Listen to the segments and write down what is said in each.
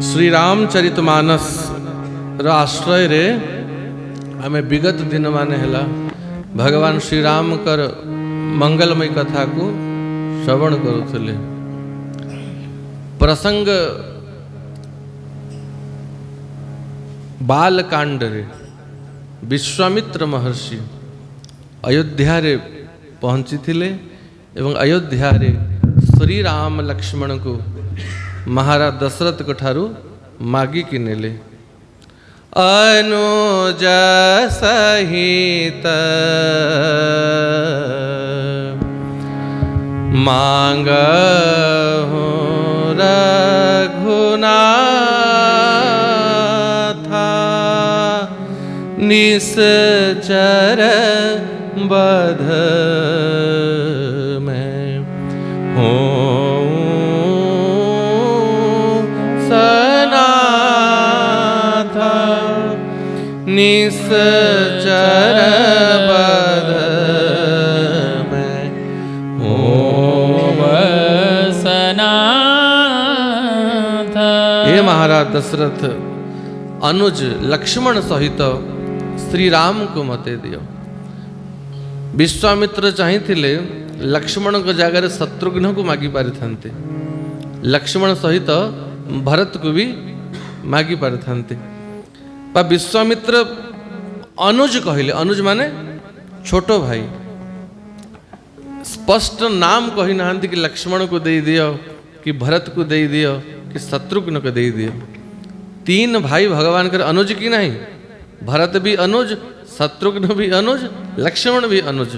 श्रीरामचरितमानस आश्रय रे आमे विगत दिन माने हला भगवान श्रीराम कर मंगलमय कथा को श्रवण करुले। प्रसंग बालकांड रे विश्वामित्र महर्षि अयोध्या रे पहुंची थिले एवं अयोध्या रे श्री राम लक्ष्मण को महाराज दशरथ को ठारू मागी कि नेले। अनुज सहित मांग रघुनाथा निश्चर बध में हो निश्चर बध में ओम सनाथ। हे महाराज दशरथ अनुज लक्ष्मण सहित श्री राम को मते दियो। विश्वामित्र चाहिए लक्ष्मण को जगह शत्रुघ्न को मागी पारि थांते, लक्ष्मण सहित भरत को भी मागी पारि थांते। विश्वामित्र अनुज कहले, अनुज माने छोटो भाई, स्पष्ट नाम कही ना कि लक्ष्मण को दे दियो कि भरत को दे दियो कि शत्रुघ्न को दे दियो। तीन भाई भगवान कर अनुज की नहीं, भरत भी अनुज, शत्रुघ्न भी अनुज, लक्ष्मण भी अनुज,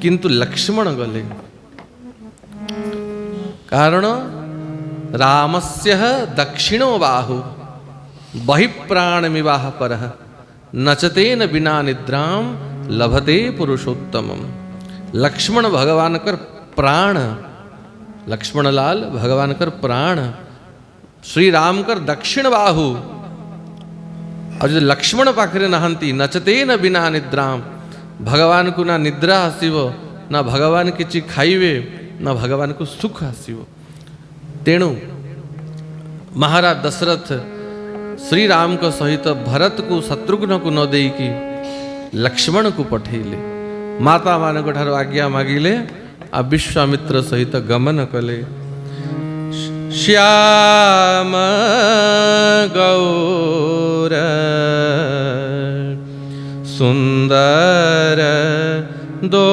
किंतु लक्ष्मण गले कारण रामस्य दक्षिणो बाहु बहिप्राण विवाह पर नचतेन बिना निद्राम लभते पुरुषोत्तमम। लक्ष्मण भगवान कर प्राण, लक्ष्मण लाल भगवान कर प्राण, श्री राम कर दक्षिण बाहु। और जो लक्ष्मण पाखरे नहंती नचतेन बिना निद्राम, भगवान को ना निद्रा आसीव, ना भगवान किछि खाइबे, ना भगवान को सुख आसीव। तेणु महाराज दशरथ श्री राम को सहित भरत को शत्रुघ्न को न दे कि लक्ष्मण को पठेले। माता मान को ठार आज्ञा मागिले आ विश्वामित्र सहित गमन कले। श्याम गौर सुंदर दो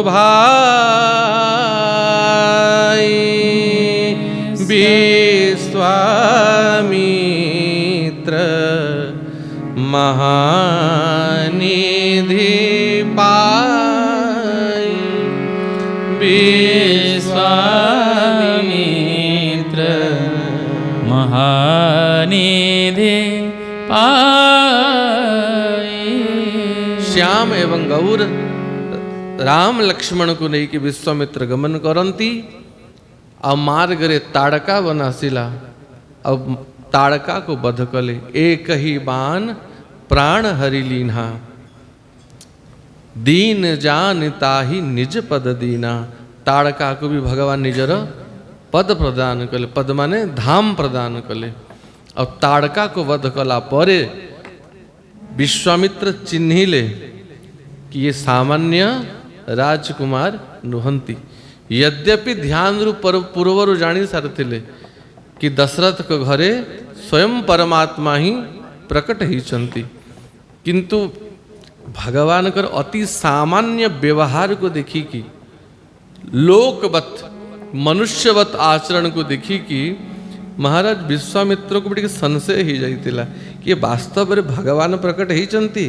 भाई विश्वामित्र महानिधि पाई, विश्वामित्र महानिधि पाई। श्याम एवं गौर राम लक्ष्मण को नहीं कि विश्वामित्र गमन करती। अब मार्ग रे ताड़का बनासिला, अब ताड़का को बध कले। एक ही बाण प्राण हरि लीन्हा, दीन जान ताही निज पद दीना। ताड़का को भी भगवान निजर पद प्रदान कले, पद माने धाम प्रदान कले। अब ताड़का को वध कला परे विश्वामित्र चिन्हिले कि ये सामान्य राजकुमार नुहंती। यद्यपि ध्यान रू पूर्वर जानी सारे कि दशरथ को घरे स्वयं परमात्मा ही प्रकट ही चंती, किंतु भगवान कर अति सामान्य व्यवहार को देखी कि लोकवत मनुष्यवत आचरण को देखी कि महाराज विश्वामित्र को बड़ी संशय ही जाइतिला कि ये वास्तव में भगवान प्रकट ही चंती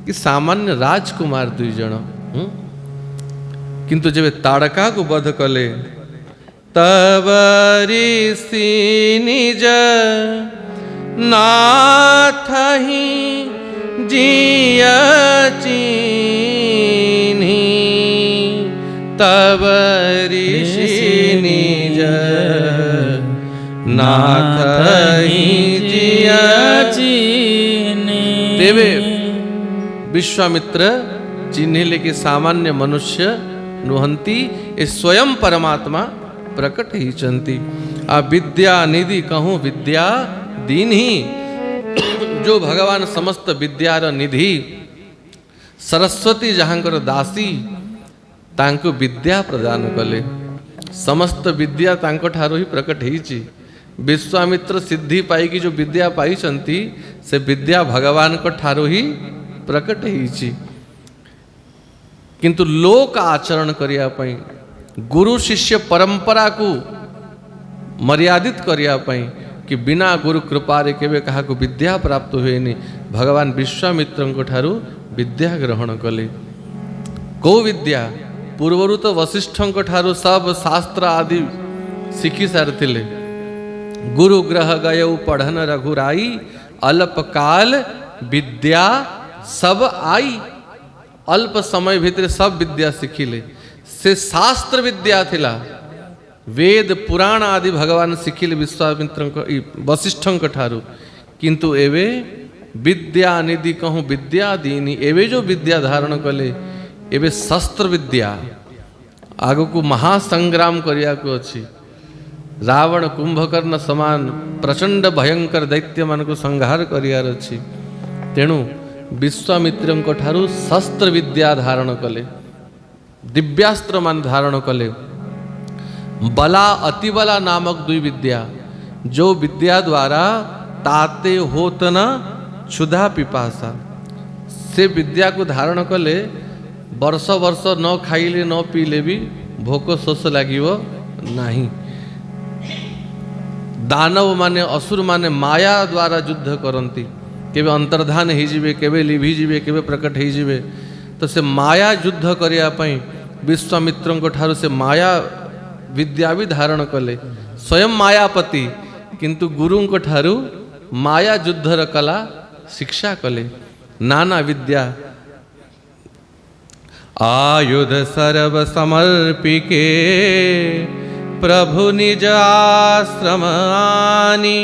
कि सामान्य राजकुमार दुई जन। किंतु जब ताड़का को वध कले तब ऋषि निज नाथ ही जिया चीन्ही, तब ऋषि निज नाथ ही जिया चीन्ही। देवे विश्वामित्र चिन्हिले कि सामान्य मनुष्य नुहंती, ए स्वयं परमात्मा प्रकट ही चंती। विद्या निधि कहूँ विद्या दीन्ही। जो भगवान समस्त विद्यार निधि सरस्वती जहाँकर दासी तांको विद्या प्रदान कले। समस्त विद्या तांको ठारो ही प्रकट होईची। विश्वामित्र सिद्धि पाई जो विद्या पाई से विद्या भगवान को ठारो ही प्रकट होईची। किंतु लोक आचरण करिया पई गुरु शिष्य परंपरा को मर्यादित करिया पई कि बिना गुरु कृपा रे केबे कहा को विद्या प्राप्त हुएनी भगवान विश्वामित्र को ठारू विद्या ग्रहण कले। को विद्या पूर्वरु तो वशिष्ठ को ठारू सब शास्त्र आदि शिखी सारथिले। गुरु ग्रह गय पढ़न रघुराई अल्प काल विद्या सब आई। अल्प समय भीतर सब विद्या शिखिले। से शास्त्र विद्या थिला वेद पुराण आदि भगवान शिखिले विश्वामित्र वशिष्ठ ठारू। किंतु एवे विद्या निधि कहूँ विद्या दीनी एवे जो विद्या धारण कले एवे शस्त्र विद्या आग को महासंग्राम करिया को अछि। रावण कुंभकर्ण समान प्रचंड भयंकर दैत्य मान को संहार करियार अछि। तेणु विश्वामित्र ठारू शस्त्र विद्या धारण कले दिव्यास्त्र मान धारण कले। बला अतिबला नामक दुई विद्या जो विद्या द्वारा ताते होत न क्षुधा पिपासा से विद्या को धारण कले वर्ष वर्ष न खाइले न पीले भी भोक शोष लागिवो नाही। दानव माने असुर माने माया द्वारा युद्ध करती केवे अंतर्धान हो जिवे केवे लिभि जिवे केवे प्रकट हो जिवे। तो से माया युद्ध करिया पई विश्वामित्र ठारू से माया विद्या भी धारण कले। स्वयं मायापति किंतु गुरु ठारू माया युद्धर कला शिक्षा कले। नाना विद्या आयुध सर्व समर्पिके प्रभु निज आश्रम आनी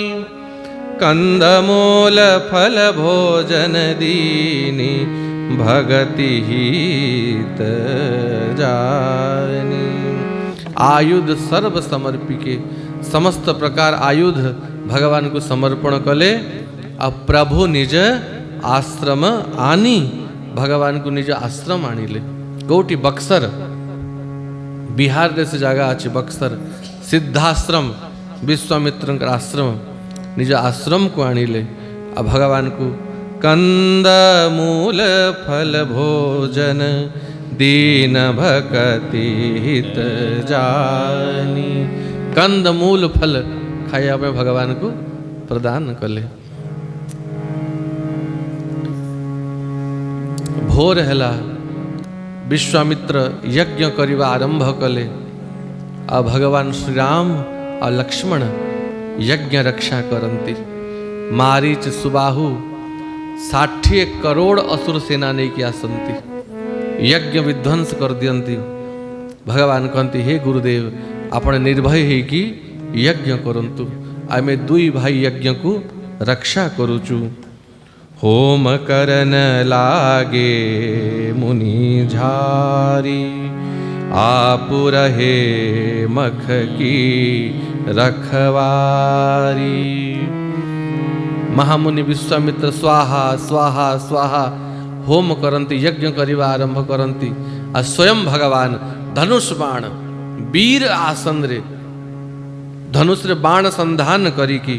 कंदमूल फल भोजन दीनी भगति हित जानी। आयुध सर्व समर्पिके समस्त प्रकार आयुध भगवान को समर्पण कले। अब प्रभु निज आश्रम आनी भगवान को निज आश्रम आनिले। कोटि बक्सर बिहार देश जगह अच्छे बक्सर सिद्धाश्रम विश्वामित्र आश्रम निज आश्रम को आनिले। आ भगवान को कंद मूल फल भोजन दीन भक्ति हित जानी। कंद मूल फल खाया में भगवान को प्रदान कले। भोर हेला विश्वामित्र यज्ञ करिवा आरंभ कले। आ भगवान श्री राम और लक्ष्मण यज्ञ रक्षा करती। मारीच सुबाहु 60 करोड़ असुर सेना नहीं किया आसंती यज्ञ विध्वंस कर दियंती। भगवान कहती हे गुरुदेव आपण निर्भय है कि यज्ञ करंतु आमे दुई भाई यज्ञ को रक्षा करूचु। होम करन लागे मुनि झारी आपु रहे मख की रखवारी। महामुनि विश्वामित्र स्वाहा स्वाहा स्वाहा होम करती यज्ञ करिवा आरंभ करती। आ स्वयं भगवान धनुष बाण वीर आसन रे धनुष रे बाण संधान करी की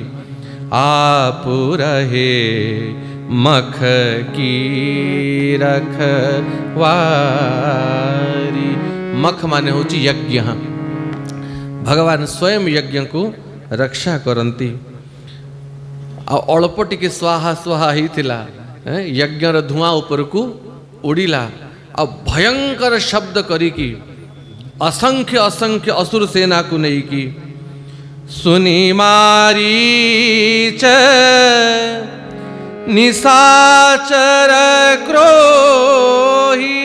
आपु रहे मख की रखवारी। मख माने होची यज्ञ। भगवान स्वयं यज्ञ को रक्षा करती। अल्प टिके स्वाहा स्वाहा ही थिला यज्ञर धुआं ऊपर को उड़ीला। अब भयंकर शब्द करी की असंख्य असंख्य असुर सेना को नहीं की सुनी मारीच निशाचर क्रोही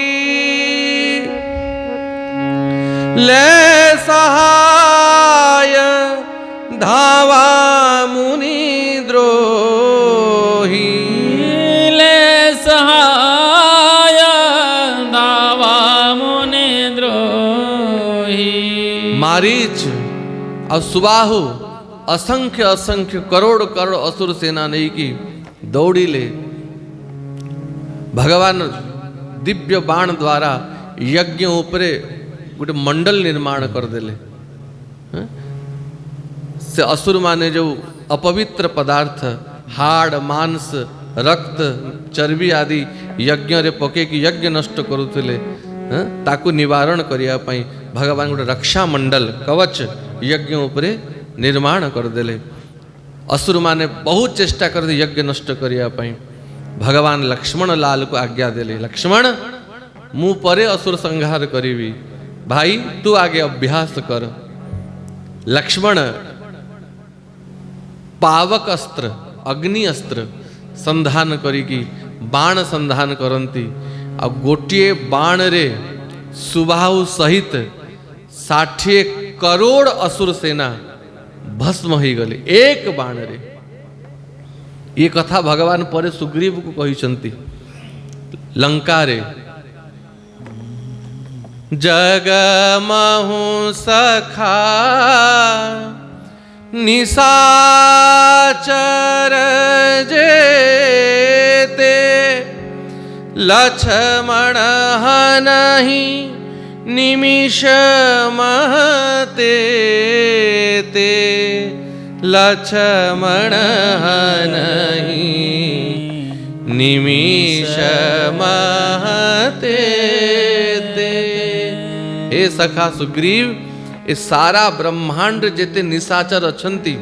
ले सहाय धावा मुनि द्रोही। ले सहाय धावा मुनि द्रोही। मारीच और सुबाहु असंख्य असंख्य करोड़ करोड़ असुर सेना नहीं की दौड़ीले भगवान दिव्य बाण द्वारा यज्ञ उपरे गोटे मंडल निर्माण करदेले से असुर माने जो अपवित्र पदार्थ हाड़ मांस रक्त चर्बी आदि यज्ञ रे पके कि यज्ञ नष्ट करुथिले ताकू निवारण करिया पई भगवान गोटे रक्षा मंडल कवच यज्ञ उपरे निर्माण करदेले असुर माने बहुत चेष्टा करदे यज्ञ नष्ट करिया पई भगवान लक्ष्मण लाल को आज्ञा देले लक्ष्मण मु परे असुर संहार करीबी भाई तू आगे अभ्यास कर लक्ष्मण पावक अस्त्र अग्नि अस्त्र संधान करिकी बाण संधान करती आ गोटे बाण रे सुबाहु सहित 60 करोड़ असुर सेना भस्म हो गले एक बाण रे ये कथा भगवान परे सुग्रीव को कहिसंती लंका रे जगमहु सखा निशाचर जेते लक्ष्मण हनहि निमिष महते ते लक्ष्मण हनहि निमिष महते ते। हे सखा सुग्रीव ए सारा ब्रह्मांड जेते निशाचर अछंती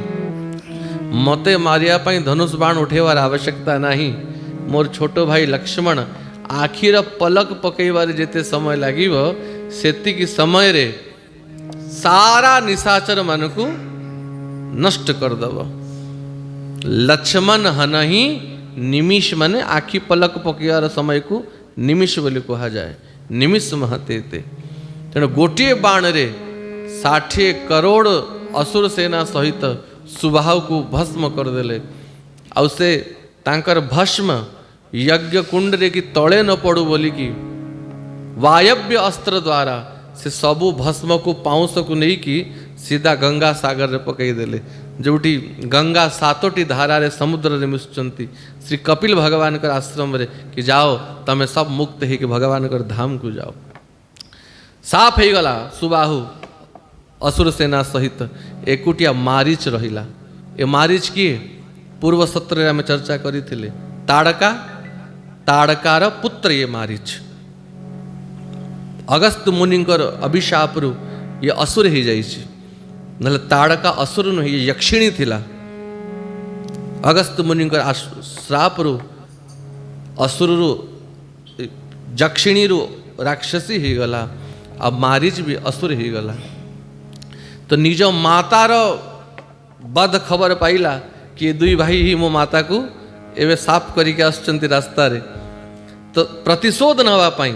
मते मारिया पई धनुष बाण उठेवार आवश्यकता नहीं मोर छोटो भाई लक्ष्मण आखिर पलक पकईबार जेते समय लागिवो सेतिकी समय रे सारा निशाचर मानकू नष्ट कर दब लक्ष्मण हनहि निमिष माने आखि पलक पकईबार समय को निमिष बोली कहा जाए निमिष महते ते तेणु गोटे बाण रे 60 करोड़ असुर सेना सहित सुबाहु को भस्म करदेले आउ से तांकर भस्म यज्ञ कुंड रे कि तले न पड़ू बोली कि वायव्य अस्त्र द्वारा से सबू भस्म को पाउंस को नहीं कि सीधा गंगा सागर रे पकई देले जोटी गंगा 7टी धारा रे समुद्र रे मिशुचंती श्री कपिल भगवान कर आश्रम रे कि जाओ तमे सब मुक्त है कि भगवान कर धाम को जाओ साफ हो गला सुबाहु असुर सेना सहित एकुटिया मारीच रहिला ए मारीच किए पूर्व सत्र में चर्चा करी थिले ताड़का ताड़कार पुत्र ये मारीच अगस्त मुनिंकर अभिशाप रु ये असुर ही जाइछि नले ताड़का असुर न ये यक्षिणी थिला अगस्त मुनिंकर श्राप रु असुर रु जक्षिणी रु राक्षसी ही गला अब मारीच भी असुर ही गला तो निज मातार बद खबर पाइला कि दुई भाई ही मो माता को एवं साफ करके आसुचंती रास्ता रे तो प्रतिशोध नवा पाई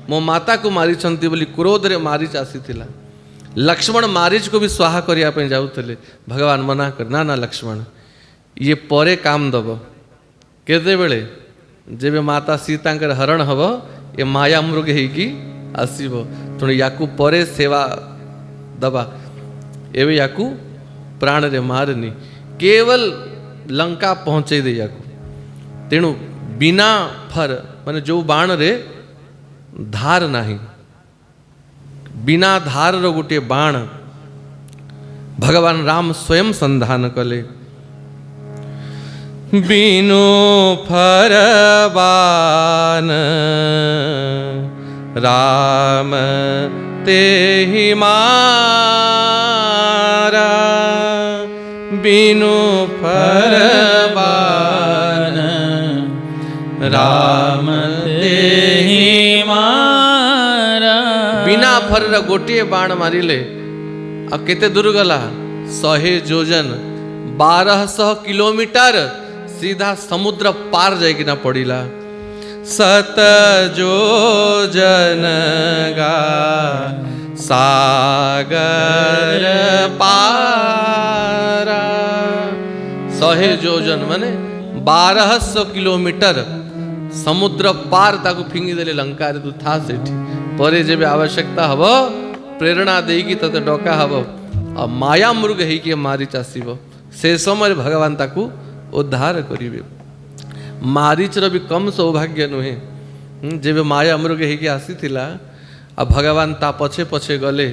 मो माता को मारी छंती बोली क्रोध रे मारीच आसीथिला लक्ष्मण मारीच को भी स्वाहा करिया पे जाउथले भगवान मना कर ना ना लक्ष्मण ये परे काम दब केते बेले जेबे माता सीता कर हरण हब ये माया मृग हेकी आसीबो तो याकू परे सेवा दबा एवं याकू प्राण रे मारनी केवल लंका पहुँचे दे याकू तेणु बिना फर माने जो बाण रे धार नाही बिना धार रो गोटे बाण भगवान राम स्वयं संधान कले बिनु फर बाण राम ते ही मारा बिनु फर बाण राम ते ही मारा बिना फर गोटे बाण मारिले आ केते दूर गला 100 योजन 1200 किलोमीटर सीधा समुद्र पार जाइकिना पड़िला 7 योजन गा सागर पारा 100 योजन माने 1200 किलोमीटर समुद्र पार ताकू फिंगी देले लंका रे तू था सेठी परे जेबे आवश्यकता हबो प्रेरणा देकी तते डका हबो आ माया मृग हेकी मारी चासीबो से समय भगवान ताकू उद्धार करिवे। मारीचर भी कम सौभाग्य नुहे जेबे माया मृग ହେଇକି ଆସିଥିଲା आ भगवान ता पछे पछे गले।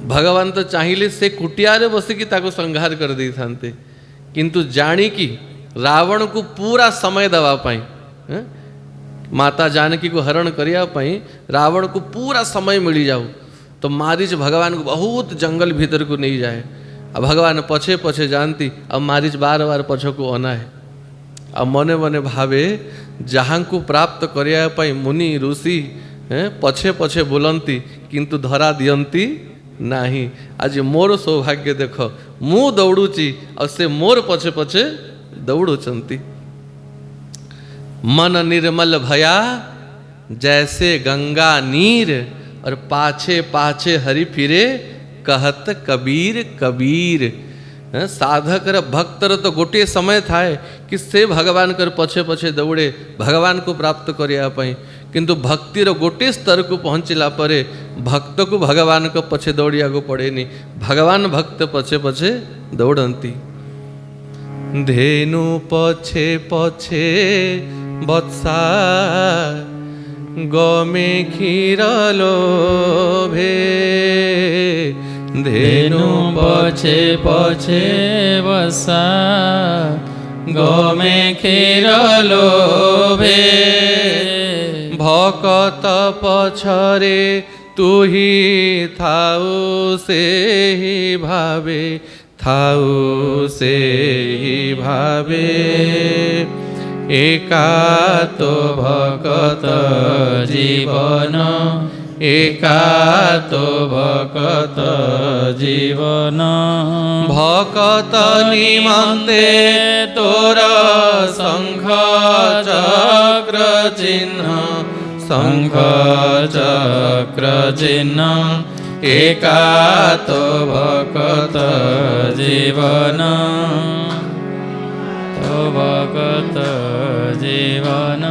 भगवान तो चाहिए से कुटिया बसिकी ताको संहार कर दे थांते, किंतु जानिकी रावण को पूरा समय दवा पाई, माता जानकी को हरण करिया पाई रावण को पूरा समय मिली जाऊ, तो मारीच भगवान को बहुत जंगल भीतर को नहीं जाए। अब भगवान पछे पछे जानती, अब मारीच बार बार पछ को अना है। अब मने मने भावे जहाँ को प्राप्त करिया पाई मुनि ऋषि पछे पछे बुलंती किंतु धरा दियंती नाही। आज मोर सौभाग्य देख मु दौड़ुची और से मोर पछे पछे दौड़ुचंती। मन निर्मल भया जैसे गंगा नीर, और पाछे पाछे हरि फिरे कहत कबीर कबीर। साधकर भक्तर तो गोटे समय थाए कि से भगवान कर पछे पछे दौड़े भगवान को प्राप्त करिया पाई, किंतु भक्तिर गोटे स्तर को पहुँचला परे भक्त को भगवान को पछे दौड़िया को पड़ेनी, भगवान भक्त पछे पछे दौड़ंती। धेनु पछे पछे बत्सा गमे क्षीर लोभे, धेनु पछे पछे बसा गमे क्षीर लोभे। भकत पछरे तू ही थाऊ से ही भावे, थाऊ से ही भावे। एका तो भकत जीवन, एका तो भकत जीवन। भकत निमंते तोर शंख चक्र चिन्ह, शंख चक्र चिन्ह। एका तो भकत जीवन, तो भकत जीवन।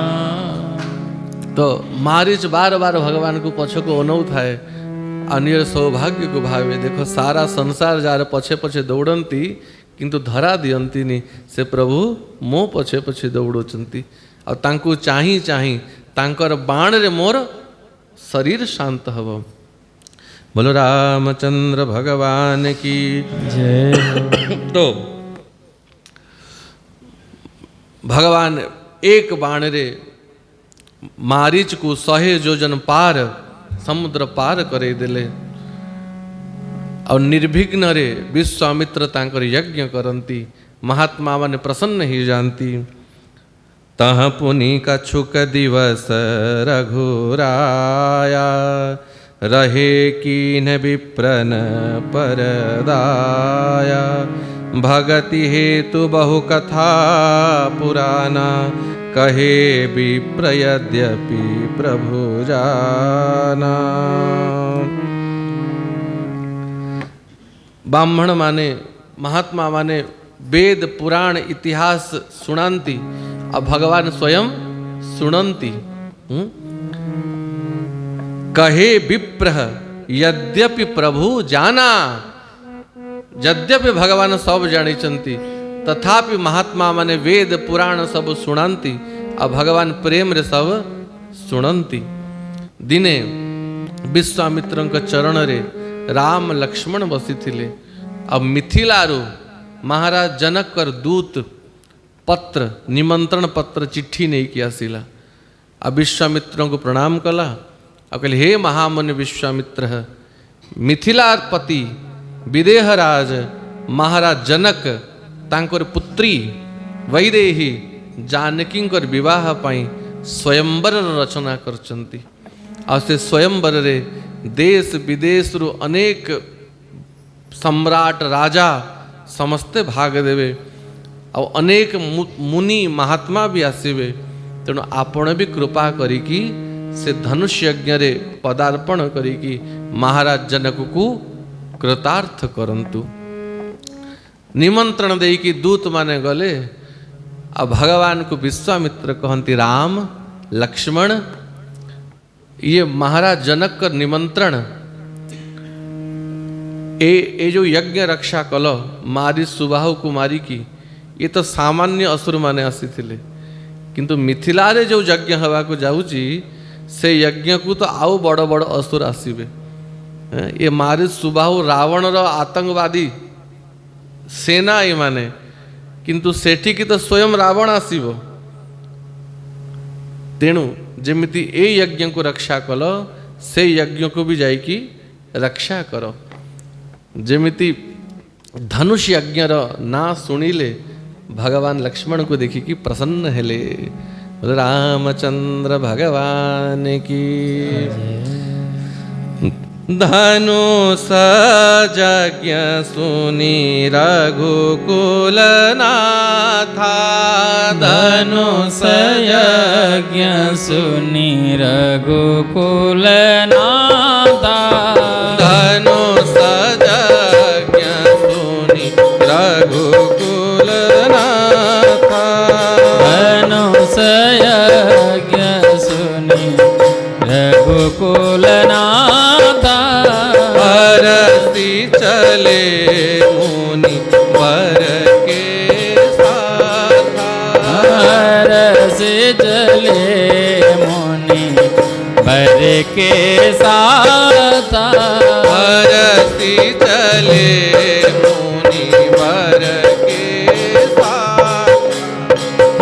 तो मारीच बार बार भगवान को पछ को अनौ थाए, अन्य सौभाग्य को भावे। देखो सारा संसार जार पछे पछे दौड़ंती किंतु धरा दियंती नी, से प्रभु मो पछे पछे दौड़ुचंती। और तांकु चाही चाही तांकर बाण रे मोर शरीर शांत हब। बोलो रामचंद्र भगवान की जय। तो भगवान एक बाण रे मारीच को 100 योजन पार समुद्र पार करे देले। और निर्विघ्न रे विश्वामित्र तांकर यज्ञ करंती, महात्मा माने प्रसन्न ही जानती। तह पुनि कछुक दिवस रघुराया, रहे कीन विप्रन परदाया। भगति हेतु बहु कथा पुराना, कहे विप्र यद्यपि प्रभु जाना। ब्राह्मण माने महात्मा माने वेद पुराण इतिहास सुनांती, और भगवान स्वयं सुनंती। कहे विप्र यद्यपि प्रभु जाना, यद्यपि भगवान सब जानिचंती तथापि महात्मा माने वेद पुराण सब सुनांती, और भगवान प्रेम रे सब सुनंती। दिने विश्वामित्रंक चरण रे राम लक्ष्मण बसी थिले। अब मिथिलारू महाराज जनक कर दूत पत्र निमंत्रण पत्र चिट्ठी नहीं किया सिला। अब विश्वामित्रों को प्रणाम कला और कहले हे महामुनि विश्वामित्र, मिथिलापति विदेहराज महाराज जनक तांकर पुत्री वैदेही जानकी विवाह पाई स्वयंवर रचना करचंती। और से स्वयंवर रे देश विदेश रु अनेक सम्राट राजा समस्ते भाग देवे, और अनेक मुनि महात्मा भी आसवे। तेणु आपण भी कृपा करिकी से धनुष यज्ञ रे पदार्पण करिकी महाराज जनक को कृतार्थ करंतु। निमंत्रण दे कि दूत माने गले। अब भगवान को विश्वामित्र कहती राम लक्ष्मण, ये महाराज जनक का निमंत्रण ए जो यज्ञ रक्षा कल मारी सुबाहु को मारिकी ये तो सामान्य असुर माने आसीथिले किंतु मिथिला रे जो यज्ञ हवा को जाउची से यज्ञ को तो आउ बड़ बड़ असुर आसीबे। ये मारी सुबाहु रावण रो आतंकवादी सेना ये माने किंतु सेठी की तो स्वयं रावण आसीबो। तेणु जेमिति ए यज्ञ को रक्षा कल से यज्ञ को भी जाइकी रक्षा करो। जेमिति धनुष यज्ञ ना शुणिले भगवान लक्ष्मण को देखिकी प्रसन्न हेले। रामचंद्र भगवान की धनुष यज्ञ सुनी रघुकुल नाथा धनुष यज्ञ सुनी रघुकुल नाथा धनुष यज्ञ सुनी रघुकुल नाथा धनुष यज्ञ सुनी रघुकुल नाथा हरसी चले मुनि वर के साथा हरसी चले मुनि वर के साथा हरसी चले मुनि वर के साथ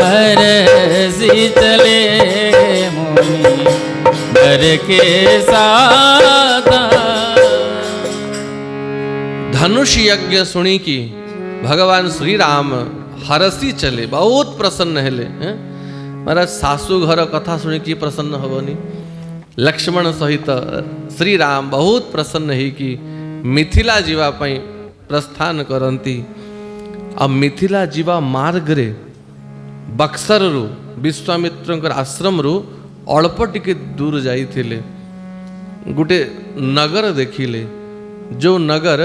हरसी चले मुनि वर के साथा। धनुष यज्ञ सुनी की भगवान श्री राम हरसी चले बहुत प्रसन्न हेले। मारा सासू घर कथा सुनी की प्रसन्न हबनी। लक्ष्मण सहित श्री राम बहुत प्रसन्न है कि मिथिला जीवा पई प्रस्थान करती। आ मिथिला जीवा मार्ग रे बक्सर रु विश्वामित्र आश्रम रु अल्प टिके दूर जाइथिले गुटे नगर देखिले जो नगर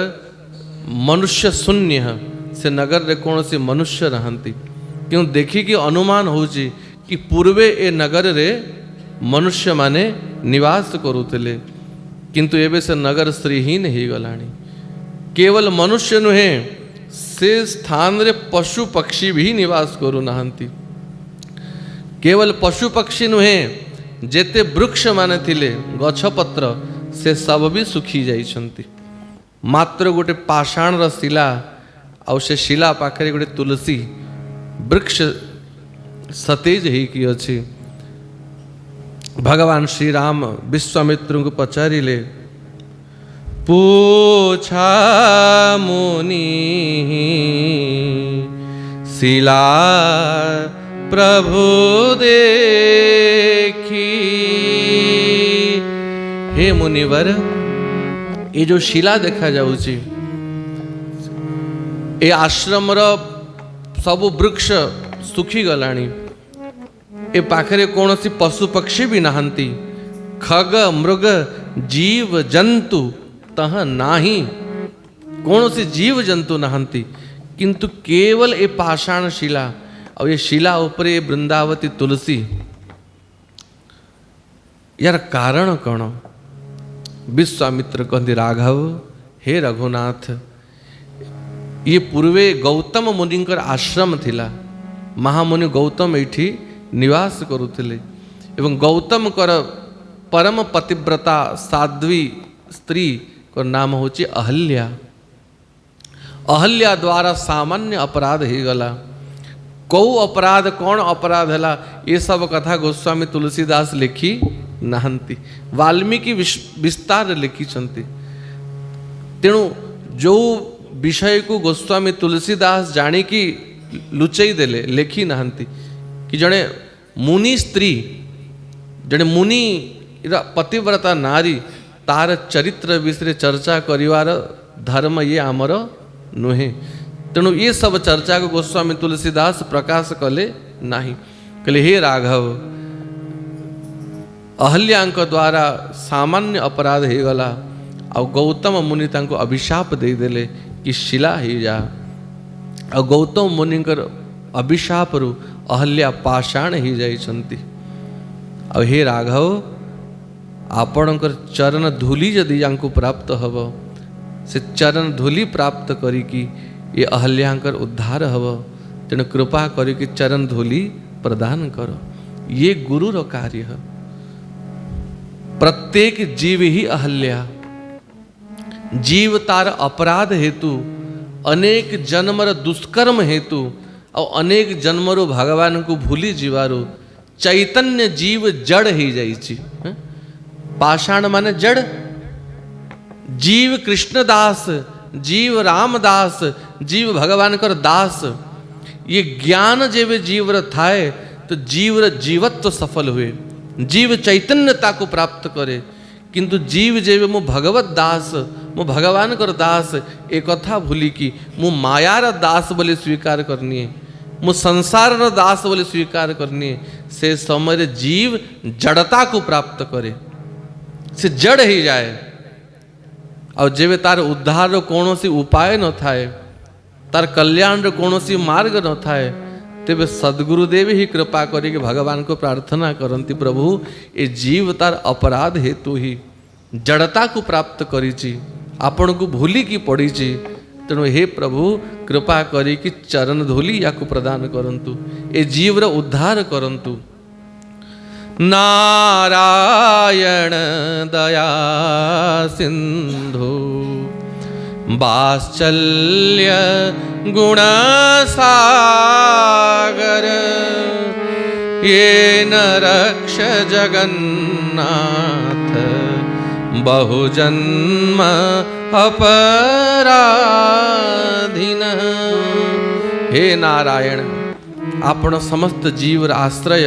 मनुष्य शून्य है। से नगर रे कौन से मनुष्य रहती क्यों देखी कि अनुमान होची कि पूर्वे ए नगर रे मनुष्य माने निवास करुले किंतु एबे से नगर श्रीहीन ही गलानी। केवल मनुष्य नुहे से स्थान रे पशु पक्षी भी निवास करू नाहंती। केवल पशु पक्षी नुहे जेते वृक्ष माने थिले गछ पत्र से सब भी सुखी जाइछंती। मात्र गोटे पाषाण र शिला आउ से शिला पाखरे गोटे तुलसी वृक्ष सतेज ही की अछि। भगवान श्री राम विश्वामित्र को पचारिले पूछा मुनि शिला प्रभु देखी। हे मुनिवर ये जो शिला देखा जाउची ए आश्रम रो सब वृक्ष सुखी गलानी। ए पाखरे कौन सी पशु पक्षी भी नहांती। खग मृग जीव जंतु तह नाही कौन सी जीव जंतु नहांती किंतु केवल ए पाषाण शिला और ये शिला ऊपर ये वृंदावती तुलसी। यार कारण कौन? विश्वामित्र कहते राघव हे रघुनाथ ये पूर्वे गौतम मुनिंकर आश्रम थिला। महामुनि गौतम एठी निवास करुथिले एवं गौतम कर परम पतिव्रता साध्वी स्त्री को नाम होची अहल्या। अहल्या द्वारा सामान्य अपराध ही गला। कौ अपराध कौन अपराध है ये सब कथा गोस्वामी तुलसीदास लिखी नहांती। वाल्मीकि विस्तार लिखी चंती। तेणु जो विषय को गोस्वामी तुलसीदास जानी कि लुचई देले लेखी नहांती कि जड़े मुनि स्त्री जड़े मुनि पतिव्रता नारी तार चरित्र विषय चर्चा करिवार धर्म ये आमर नुहे। तेणु ये सब चर्चा को गोस्वामी तुलसीदास प्रकाश कले नाही। कहले हे राघव अहल्याक द्वारा सामान्य अपराध हो गला आ गौतम मुनि तांको अभिशाप दे देले कि शिला ही जा। आ गौतम मुनिकर अभिशाप रु अहल्या पाषाण ही जाइछंती। आ हे राघव आपणकर चरण धूली जदि यांको प्राप्त हब से चरण धूली प्राप्त करिकी ये अहल्याकर उद्धार हब तेणु कृपा करिकी चरण धूली प्रदान कर। ये गुरुर कार्य है। प्रत्येक जीव ही अहल्या जीव तार अपराध हेतु अनेक जन्मर दुष्कर्म हेतु और अनेक जन्मर भगवान को भूली जीवार चैतन्य जीव जड़ ही जाइछि। पाषाण माने जड़। जीव कृष्णदास, जीव रामदास, जीव भगवान कर दास। ये ज्ञान जेवे जीवर थाए तो जीवर जीवत्व सफल हुए, जीव चैतन्यता को प्राप्त करे। किंतु जीव जेवे मु भगवत दास, मु भगवान कर दास एक कथा भूली कि मु मायार दास बोले स्वीकार करनी है, मु संसार दास बोले स्वीकार करनी है। से समय जीव जड़ता को प्राप्त करे, से जड़ ही जाए। और जेवे तार उद्धार कौन सी उपाय न थाए, तार कल्याण कौन सी मार्ग न थाए, तेबे सद्गुरुदेव ही कृपा करी भगवान को प्रार्थना करती, प्रभु ये जीव तार अपराध हेतु ही जड़ता को प्राप्त करिछि, आपण को भूली की पड़ीछि। तेणु हे प्रभु कृपा करी कि चरण धूली या को प्रदान करंतु, ए जीवर उद्धार करंतु। नारायण दया सिंधु वात्सल्य गुण सागर ये न रक्ष जगन्नाथ बहुजन्म अपराधीन। हे नारायण आपण समस्त जीवर आश्रय,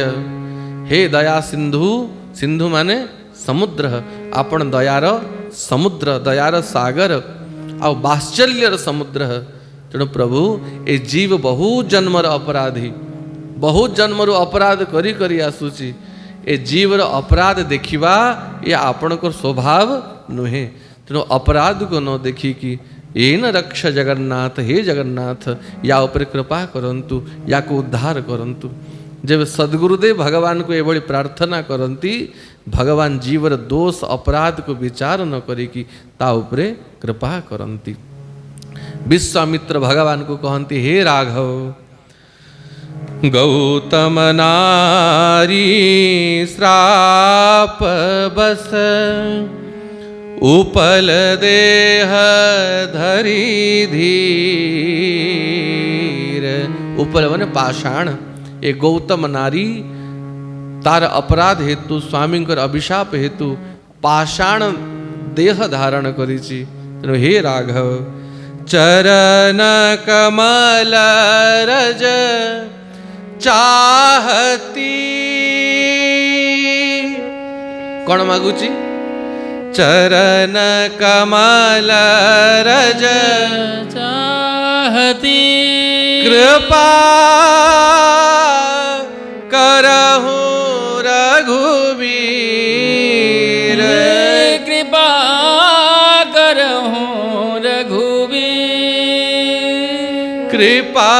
हे दया सिंधु, सिंधु माने समुद्र, आपण दयार समुद्र, दयार सागर और वात्सल्यर समुद्र। तेणु प्रभु ए जीव बहु जन्मर अपराधी, बहुत जन्मर अपराध करी करी आसुची। ए जीवर अपराध देखिबा ये आपणकर स्वभाव नुहे। तेणु अपराध को न देखी कि ये न रक्ष जगन्नाथ, हे जगन्नाथ या ऊपर कृपा करंतु, या को उद्धार करंतु। जब सद्गुरुदेव भगवान को एभली प्रार्थना करती, भगवान जीवर दोष अपराध को विचार न करिकी ता उपरे कृपा करती। विश्वामित्र भगवान को कहती, हे राघव गौतम नारी श्राप बस उपल देह धरी धीर। उपल माने पाषाण। ए गौतम नारी तार अपराध हेतु, स्वामींकर अभिशाप हेतु पाषाण देह धारण करिछि। तेणु हे राघव चरण कमल रज चाहती। कौन मागुची? चरण कमल रज चाहती कृपा करहु रघुवीर। कृपा करहु रघुवीर। कृपा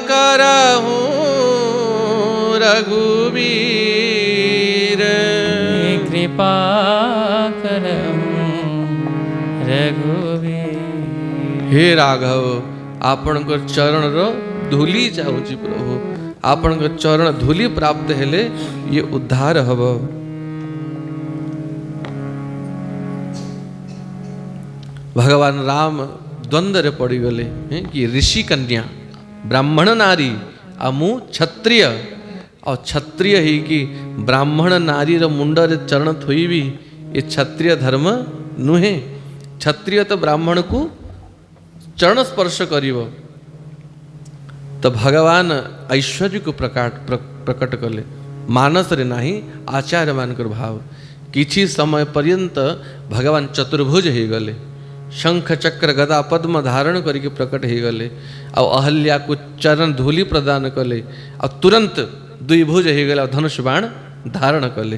करहु रघुवीर। कृपा करहु रघुवीर। हे राघव आपणक चरण रो धूली चाहूची प्रभु, आपणक चरण धूली प्राप्त हेले ये उद्धार हब। भगवान राम द्वंद्व रे पड़ी गले कि ऋषि कन्या ब्राह्मण नारी आ मु क्षत्रिय, और क्षत्रिय ही कि ब्राह्मण नारी रो मुंड रे चरण थोईबी, ये क्षत्रिय धर्म नुहे। क्षत्रिय तो ब्राह्मण को चरण स्पर्श करिवो। तो भगवान ऐश्वर्य को प्रकट कले, मानस रे नाही आचार्य मानकर भाव। किछि समय पर्यंत भगवान चतुर्भुज हो गले, शंख चक्र गदा पद्म धारण करके प्रकट हो गले, और अहल्या को चरण धूली प्रदान कले, और तुरंत द्विभुज हो गले, धनुष बाण धारण कले।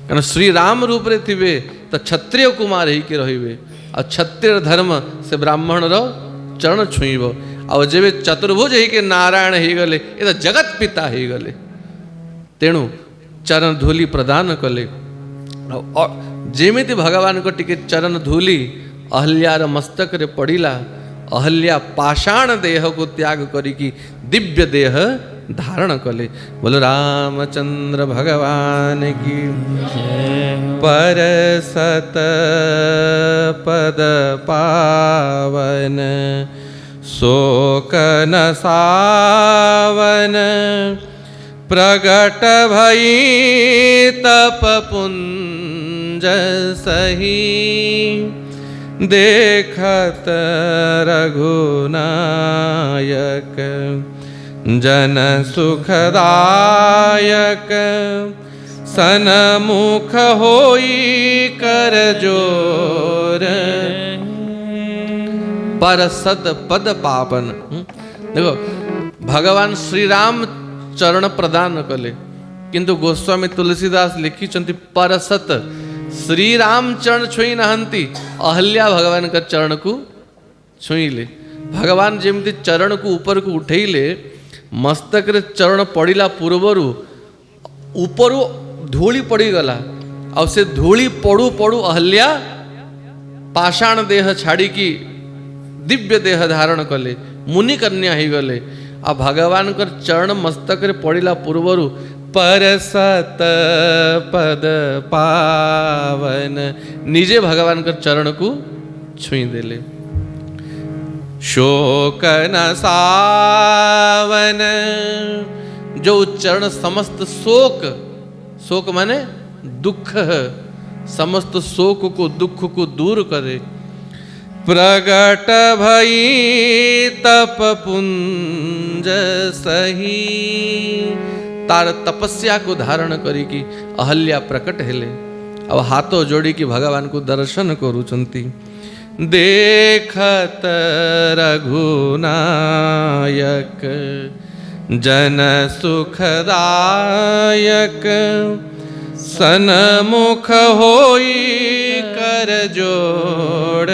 कारण श्री राम रूप रे थिबे तो क्षत्रिय कुमार ही के रहिबे, और क्षत्रिय धर्म से ब्राह्मण रो चरण छुईब। और जब चतुर्भुज ही के नारायण हो गले, ये तो जगत पिता हो गले। तेणु चरण धूली प्रदान कले। जेमिति भगवान को टिके चरण धूली अहल्यार मस्तक रे पड़िला अहल्या पाषाण देह को त्याग करिकी दिव्य देह धारण कले। बोलो रामचंद्र भगवान की पर सत पद पावन शोक न सावन प्रगट भई तप पुंज सही देखत रघुनायक जन सुखदायक सनमुख होई कर जोर पर सत पद पावन। देखो भगवान श्री राम चरण प्रदान कले किंतु गोस्वामी तुलसीदास लिखिचंती पर सत श्री राम चरण छुई नहंती अहल्या भगवान का चरण को छुईले। भगवान जेमती चरण को ऊपर को उठेले मस्तक रे चरण पड़िला पूर्वरु ऊपरु धूली पड़ी गला और से धूली पड़ू पड़ू अहल्या पाषाण देह छाड़ी की दिव्य देह धारण कले मुनि कन्या ही गले। आ भगवान कर चरण मस्तक रे पड़िला पूर्वरु पर सत पद पावन निजे भगवान कर चरण को छुई देले। शोक न सावन जो उच्चारण समस्त शोक शोक माने दुख समस्त शोक को दुख को दूर करे। प्रगट भई तप पुंज सही तार तपस्या को धारण करी की अहल्या प्रकट हेले। अब हाथों जोड़ी की भगवान को दर्शन करूचंती देखत रघुनायक जन सुखदायक सनमुख होई कर जोड़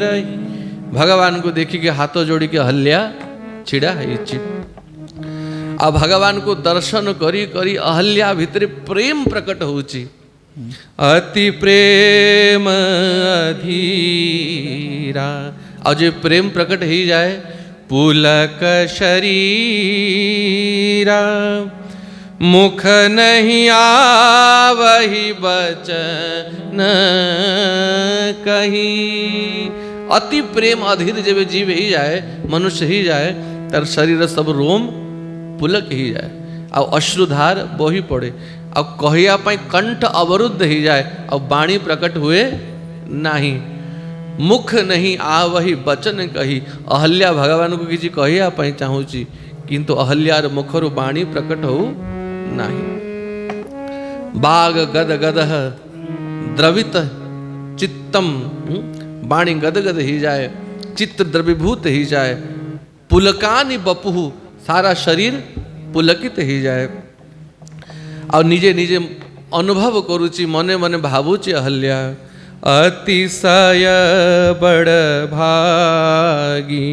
रही। भगवान को देखी के हाथों जोड़ी के अहल्या छिड़ा है आ भगवान को दर्शन करी करी अहल्या भितर प्रेम प्रकट होची। अति प्रेम अधीरा और जो प्रेम प्रकट ही जाए पुलक शरीरा मुख नहीं आवहि बचन कही। अति प्रेम अधीर जब जीव ही जाए मनुष्य ही जाए तर शरीर सब रोम पुलक ही जाए और अश्रुधार बोही पड़े और कहिया पाई कंठ अवरुद्ध ही जाए और वाणी प्रकट हुए नहीं मुख नहीं आवहि बचन कही। अहल्या भगवान को किसी कहिया पाई चाहूची किंतु अहल्यार मुखरु वाणी प्रकट हो नहीं। बाग गद गदह द्रवित चित्तम वाणी गद गद ही जाए चित्त द्रवीभूत ही जाए पुलकानि बपुहु सारा शरीर पुलकित ही जाए और निजे निजे अनुभव करुची मने मने भावुची अहल्या अतिशय बड़ भागी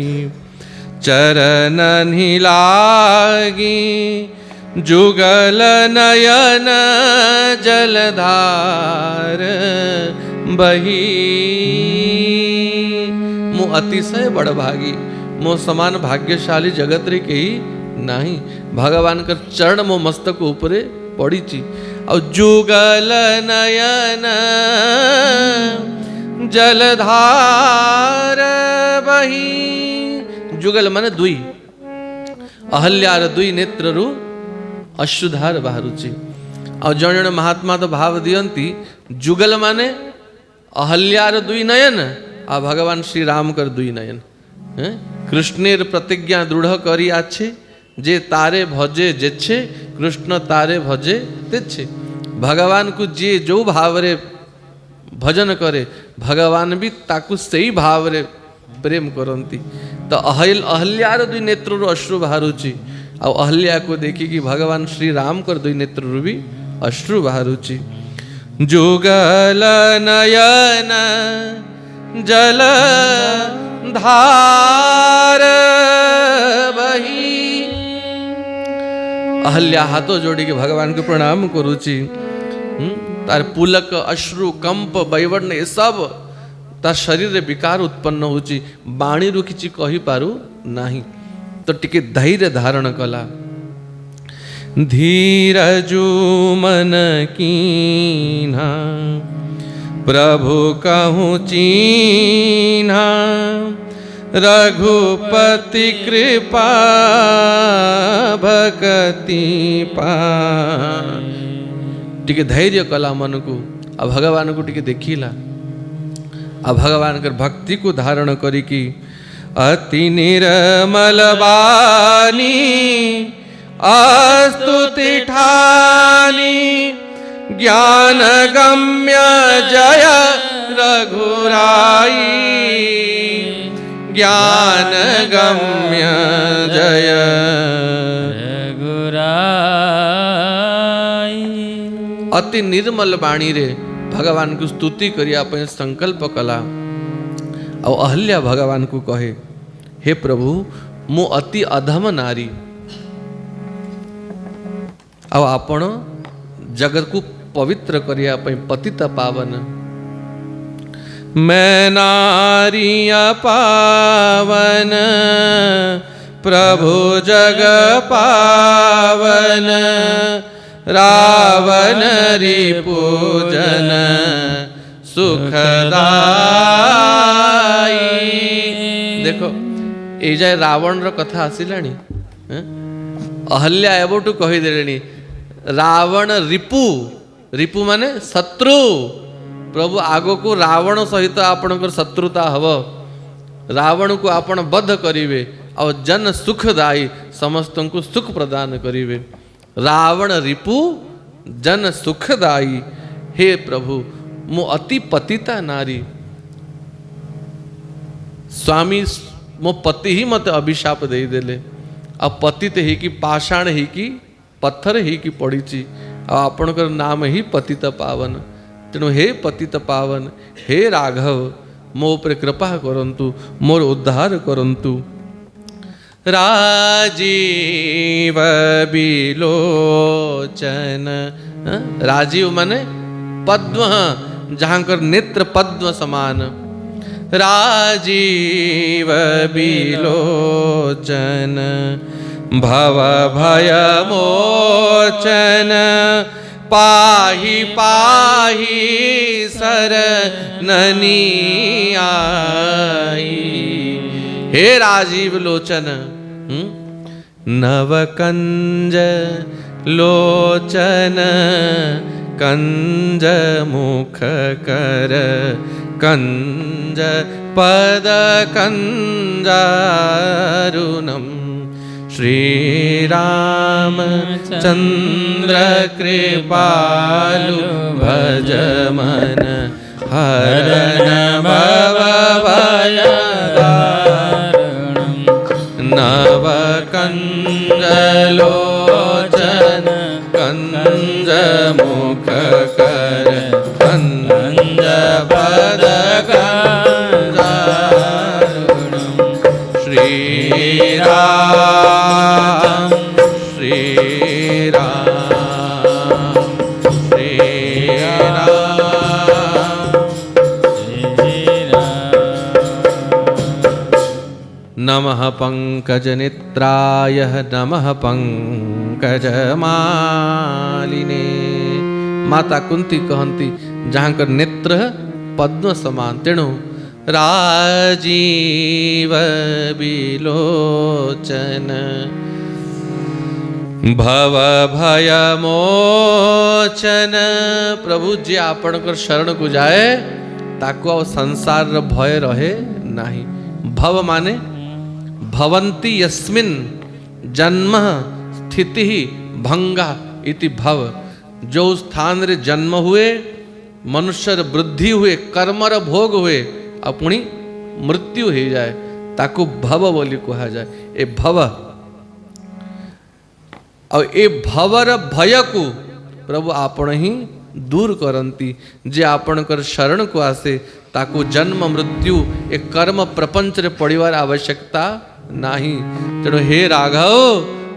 चरण लागी जुगल नयन जलधार बही। मु अतिशय बड़ भागी मो समान भाग्यशाली जगत रे के ही नहीं। भगवान का चरण मो मस्तक ऊपरे पड़ीची और जुगल नयन जलधार बही। जुगल माने दुई अहल्यार दुई नेत्र रु अश्रुधार बाहरुची और जन जन महात्मा तो भाव दियंती जुगल माने अहल्यार दुई नयन आ भगवान श्री राम कर दुई नयन। कृष्णेर प्रतिज्ञा दृढ़ करी आछे जे तारे भजे जेछे कृष्ण तारे भजे तेछे। भगवान को जे जो भाव रे भजन करे भगवान भी ताकू सही भाव रे प्रेम करती। तो अहल्यार दुई नेत्र अश्रु बाहरुची और अहल्या को देखी कि भगवान श्री राम कर दुई नेत्र भी अश्रु बाहरुची। जुगल नयन जल धार बही। अहल्या हाथों जोड़ी के भगवान को प्रणाम करुची। तार पुलक अश्रु कंप बैवर्ण ये सब ता शरीर रे विकार उत्पन्न होची बाणी रु किछि कहि पारु नाही तो टिके धैर्य धारण कला धीरजु मन कीन्हा प्रभु कहूँ चीन्हा रघुपति कृपा भक्ति पा टिके धैर्य कला मन को आ भगवान को टिके देखिला आ भगवान कर भक्ति को धारण करी की अति निर्मल वाणी स्तुति ठानी ज्ञान गम्य जय रघुराई ज्ञान गम्य जय रघुराई। अति निर्मल वाणी रे भगवान को स्तुति करिया पे संकल्प कला और अहल्या भगवान को कहे हे प्रभु मु अति अधम नारी और आपण जगत को पवित्र करिया पे पतित पावन मैं नारिया पावन प्रभु जग पावन रावण रिपूजन सुखदाई। देखो ये जाए रावण रो कथा आसिलानी अहल्या एबटू कही देलेनी रावण रिपु रिपु माने शत्रु प्रभु आगो को रावण सहित आपणकर शत्रुता हव रावण को आपण बद्ध करिवे और जन सुखदायी समस्त को सुख प्रदान करिवे रावण रिपु जन सुखदायी हे प्रभु मु अति पतिता नारी स्वामी मो पति ही मत अभिशाप दे देले अब पतित ही की पाषाण ही की पत्थर ही की पड़ी आपणकर नाम ही पतित पावन तेणु हे पतित पावन हे राघव मो पर कृपा करंतु मोर उद्धार करंतु राजीव बिलोचन राजीव माने पद्म जहाँकर नेत्र पद्म समान राजीव बिलोचन भव भय मोचन पाहि पाहि शरणनी आई। हे राजीव लोचन नवकंज लोचन कंज मुख कर कंज पद कंजारुणम श्रीराम चंद्र कृपालु भज मन हरण भव भय नव कंज लोचन कंज मुख कर कंज पद कंजारुणम श्रीराम श्रीराम नमः पंकजनेत्राय नमः पंकजमालिने। माता कुंती कहती जहाँ कर नेत्र पद्म समान तेणु राजीव बिलोचन भव भय मोचन। प्रभु जी आपणकर शरण को जाए ताको संसार भय रहे नहीं। भव माने भवंती यस्मिन जन्म स्थिति भंगा इति भव जो स्थान रे जन्म हुए मनुष्य वृद्धि हुए कर्मर भोग हुए अपनी मृत्यु हो जाए ताको भव बोली कहा जाए। ए भव और ए भवर भय को प्रभु आपण ही दूर करंती जे आपणकर शरण को आसे ताको जन्म मृत्यु एक कर्म प्रपंच रे पड़िवार आवश्यकता नाही। तेणु हे राघव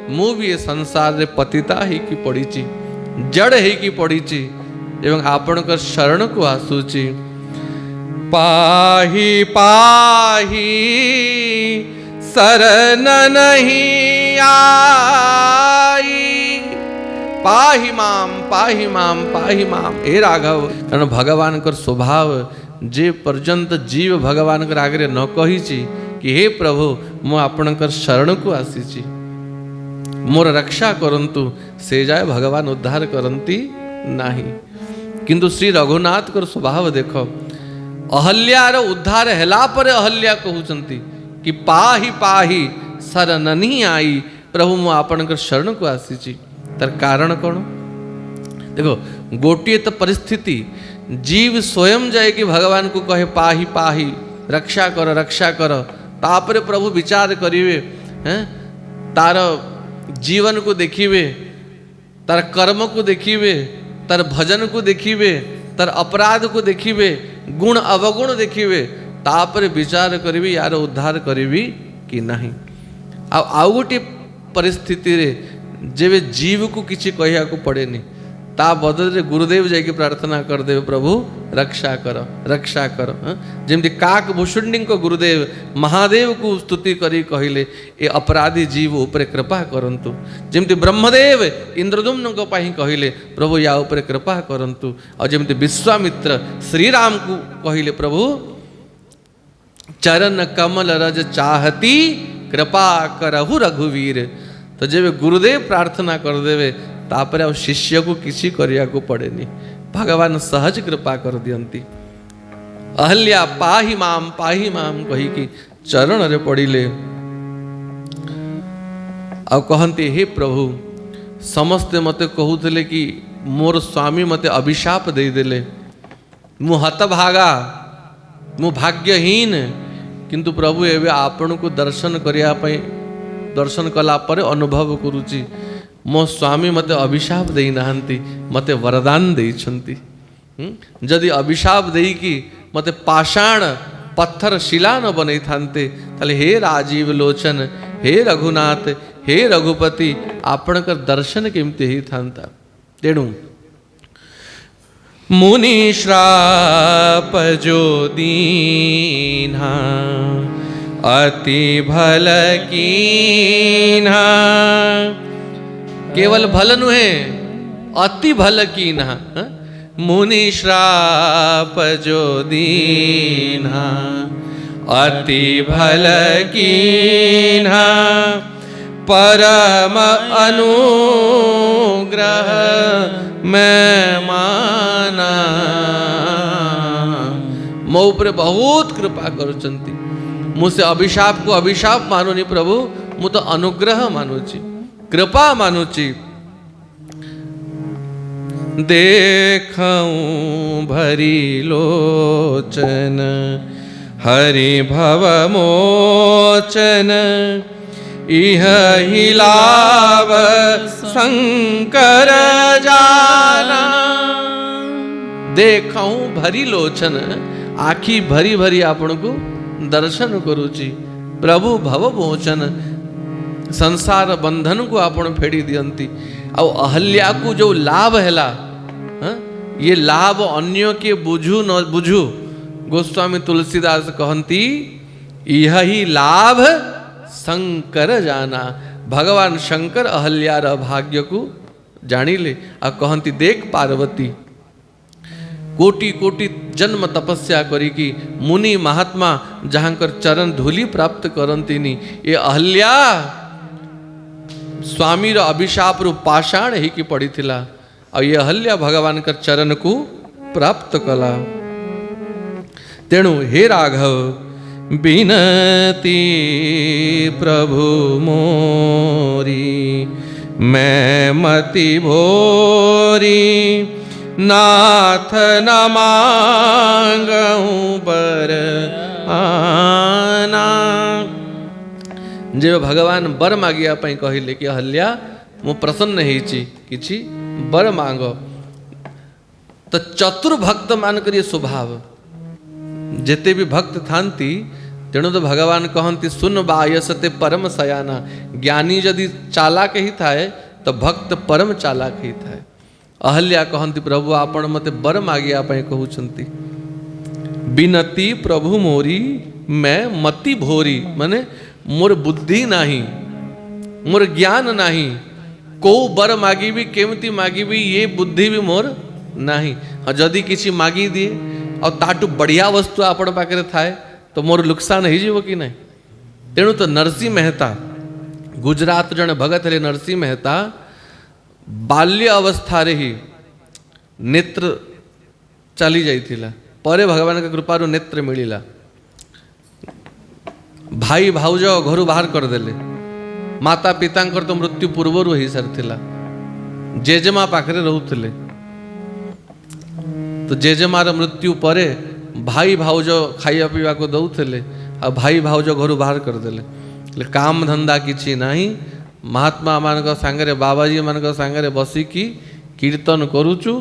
मु भी ये संसार रे पतिता ही की पड़ीची जड़ ही की पड़ीची एवं आपणकर शरण को आसूची। पाहि पाहि शरण नहीं आई। पाहि माम पाहि माम पाहि माम। हे राघव, कारण भगवान कर स्वभाव जे पर्यंत जीव भगवान कर आगे न कही कि हे प्रभु मु आपणकर शरण को आसीची, मोर रक्षा करंतु, से जाए भगवान उद्धार करंती नाही। किंतु श्री रघुनाथ कर स्वभाव देख, अहल्यार उद्धार हेला पर अहल्या कहउचंती कि पाहि पाहि शरण नहीं आई, प्रभु मु आपणकर शरण को आसीची। तार कारण कौन देखो, गोटे तो परिस्थिति जीव स्वयं जाए कि भगवान को कहे पाहि पाहि रक्षा कर रक्षा कर, तापर प्रभु विचार करिवे, तार जीवन को देखिवे, तार कर्म को देखिवे, तार भजन को देखिवे, तार अपराध को देखिवे, गुण अवगुण देखिवे, तापर विचार करिवे यार उद्धार करिवी कि नहीं। आउ गोटे परिस्थिति रे जेबे जीव को किसी कहिया को पड़ेनी, ता बदल गुरुदेव जाके प्रार्थना कर देवे प्रभु रक्षा कर रक्षा कर। जमती काक भुषुंडी को गुरुदेव महादेव को स्तुति करी कहले ए अपराधी जीव उपरे कृपा करंतु, जमती ब्रह्मदेव इंद्रदुम्न को पाही कहले प्रभु या उपरे कृपा करंतु, और जमती विश्वामित्र श्री राम को कहले प्रभु चरण कमल रज चाहती कृपा करहु रघुवीर। तो जब गुरुदेव प्रार्थना कर देवे तापर आ शिष्य को किसी करिया को पड़ेनी, भगवान सहज कृपा कर दियंती। अहल्या पाहि माम कही कि चरण रे पड़िले आ कहंती हे प्रभु समस्ते मते कहूले कि मोर स्वामी मते अभिशाप दे देले, मु हतभागा मु भाग्यहीन, किंतु प्रभु एवं आपण को दर्शन करिया पई दर्शन कला पर अनुभव करुची मो स्वामी मते अभिशाप देई नाहंती, मते वरदान देइछंती। जदि अभिशाप देई कि मते पाषाण पत्थर शिला न बनई थांते, ताले हे राजीव लोचन, हे रघुनाथ, हे रघुपति आपणकर दर्शन केमते ही थांता। तेणु मुनि श्राप जो दीन्हा अति भल कीन्हा, केवल भल नुहे अति भल कीन्हा। मुनि श्राप जो दीन्हा अति भल कीन्हा, परम अनुग्रह मैं माना। मो ऊपर बहुत कृपा करुचंती, मुझसे अभिशाप को अभिशाप मानुनी प्रभु, मु तो अनुग्रह मानुची कृपा मानुची। देखऊं भरी लोचन हरि भव मोचन, इह ही लाभ शंकर जाना। देखऊं भरी लोचन, आखी भरी भरी आपण को दर्शन करुची, प्रभु भव मोचन संसार बंधन को आपण फेड़ी दियंती। और अहल्या को जो लाभ हैला, ये लाभ अन्य के बुझू न बुझू, गोस्वामी तुलसीदास कहंती यह ही लाभ शंकर जाना। भगवान शंकर अहल्यार भाग्य को जानिले आ कहंती देख पार्वती कोटि कोटि जन्म तपस्या करी कि मुनि महात्मा जहाँकर चरण धूली प्राप्त करंतीनी, ये अहल्या स्वामीर अभिशाप रु पाषाण ही की पड़ी थिला, और ये अहल्या भगवान कर चरण को प्राप्त कला। तेणु हे राघव बिनती प्रभु मोरी, मैं मति भोरी नाथ न मांगऊं बर आना। जे भगवान बर मागिया पई कहिले कि अहल्या मु प्रसन्न हेची किछि बर मांग। तो चतुर भक्त मानकर ये स्वभाव जेते भी भक्त थांती, तेणु तो भगवान कहती सुन बायसते परम सयाना। ज्ञानी यदि चालाक ही थाए तो भक्त परम चालाक ही थाए। अहल्या कहती प्रभु आपण मते बर मागिया पई कहउछंती, बिनती प्रभु मोरी मैं मति भोरी, माने मोर बुद्धि नाही, मोर ज्ञान नाही, को बर मागिबी केमती मागिबी ये बुद्धि भी मोर नाही। जदि किसी मागी दिए और ताटू बढ़िया वस्तु आपण पाखे थाए तो मोर नुकसान हो जीव कि नहीं। तेणु तो नरसिंह मेहता गुजरात जन भगत हेले नरसिंह मेहता बाल्य अवस्था ही नेत्र चली जाइथिला, परे भगवान का कृपारू नेत्र मिलिला। भाई भाउज घर बाहर करदेले, माता पिता तो मृत्यु पूर्वर हो सारी, जेजेमा पाखरे रोते तो जेजेमार मृत्यु परे भाई भाउज खाइया पीवा को दौले, आ भाई भाउज घर बाहर करदेले। काम धंदा किछि नाही, महात्मा मान सांगरे बाबाजी मान सांगरे बसिकी कीर्तन करुचु,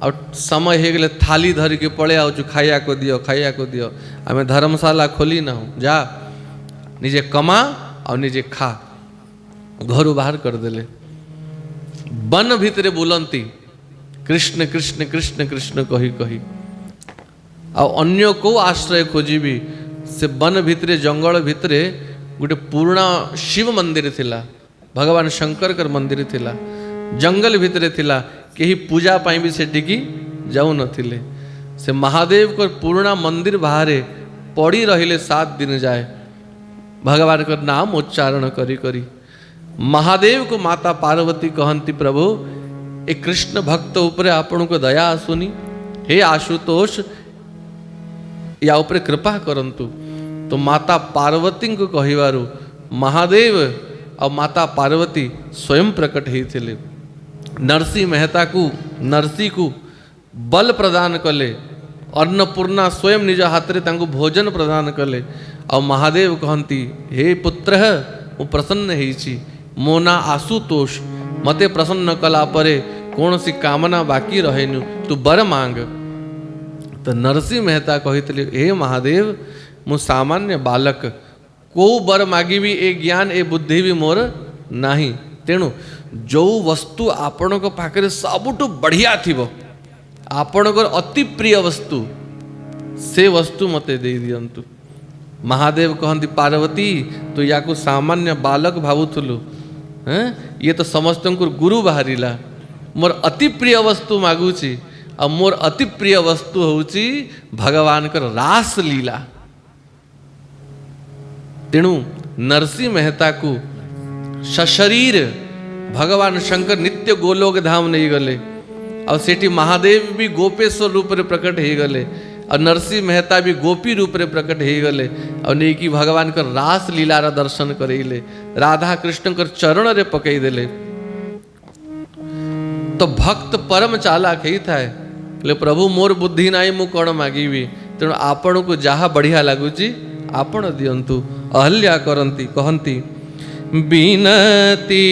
और समय हो गले थाली धरिकी पड़े आउचु, खाइया को दियो खाइया को दियो। आमे धर्मशाला खोली ना जा निजे कमा और निजे खा, घर बाहर करदेले। वन भितरे बुलंती कृष्ण कृष्ण कृष्ण कृष्ण कही कही, आ अन्य को आश्रय खोजिबी से वन भितरे जंगल भितरे गोटे पुराना शिव मंदिर थिला, भगवान शंकर कर मंदिर थिला, जंगल भितरे थिला, केही पूजा पाई भी सेटिकी जाऊ नथिले। से महादेव को पुराना मंदिर बाहरे पड़ी रहिले 7 दिन जाए, भगवान का नाम उच्चारण करी करी। महादेव को माता पार्वती कहंती प्रभु ए कृष्ण भक्त ऊपर आपण को दया आसुनी, हे आशुतोष या ऊपर कृपा करंतु। तो माता पार्वती को कहिवारु महादेव और माता पार्वती स्वयं प्रकट होते। नरसिंह मेहता को नरसिंह को बल प्रदान कले, अन्नपूर्णा स्वयं निज हाथ रे तांको भोजन प्रदान कले। और महादेव कहती हे पुत्र मु प्रसन्न होइछि, मो ना आशुतोष, मते प्रसन्न कला परे कौन सी कामना बाकी रहेनु, तू बर मांग। तो नरसिंह मेहता कही हे महादेव मु सामान्य बालक, को बर मागिबी ए ज्ञान ए बुद्धि भी मोर नाही। तेणु जो वस्तु आपण को पाखरे सबुठु बढ़िया थिबो, आपण को अति प्रिय वस्तु, से वस्तु मते दे दियंतु। महादेव कहती पार्वती तो या को सामान्य बालक भावुथुलु, ये तो समस्त को गुरु बाहरिला, मोर अति प्रिय वस्तु मागुची, और मोर अति प्रिय वस्तु होउची भगवान कर रास लीला। तेणु नरसिंह मेहता को सशरीर भगवान शंकर नित्य गोलोक धाम नहीं गले, और सेठी महादेव भी गोपेश्वर रूप रे प्रकट हो गले, और नरसिंह मेहता भी गोपी रूप रे प्रकट हो गले, और नहीं कि भगवान कर रास लीला रा दर्शन करेले, राधा कृष्ण कर चरण रे पकई देले। तो भक्त परम चालाक ही था, ले प्रभु मोर बुद्धि नाई मु कौन मागिबी, तेणु आपण को जहा बढ़िया लगुची आपण दियंतु। अहल्या करंती कहंती बिनती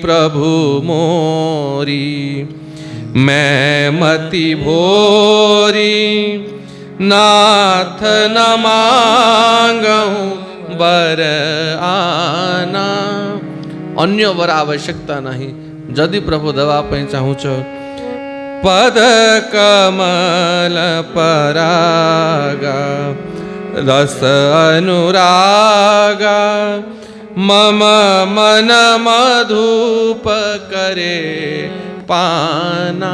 प्रभु मोरी मैं मति भोरी, नाथ न मांगहूँ बर आना। अन्य वर आवश्यकता नहीं, जदि प्रभु दवा पे चाहूच पद कमल परागा रस अनुरागा, मम मन मधुप करे पाना।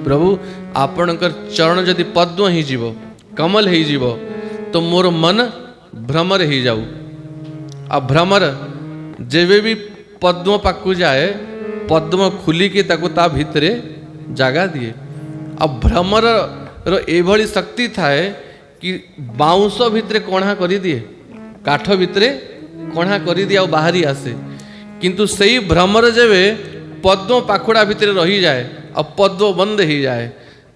प्रभु आपणकर चरण जदि पद्म ही जीव कमल ही जीव तो मोर मन भ्रमर ही जाऊ। आ भ्रमर जेबे भी पद्म पाकु जाए, पद्म खुलिकी ताकु ता भितरे जागा दिए। अब भ्रमर रो एभली शक्ति थाए कि बाउंस भितरे कणा करी दिए, काठ भितरे कणा करी दिए और बाहरी आसे। किंतु सही भ्रमर जेबे पद्म पाखुड़ा भितरे रही जाए और पद्म बंद ही जाए,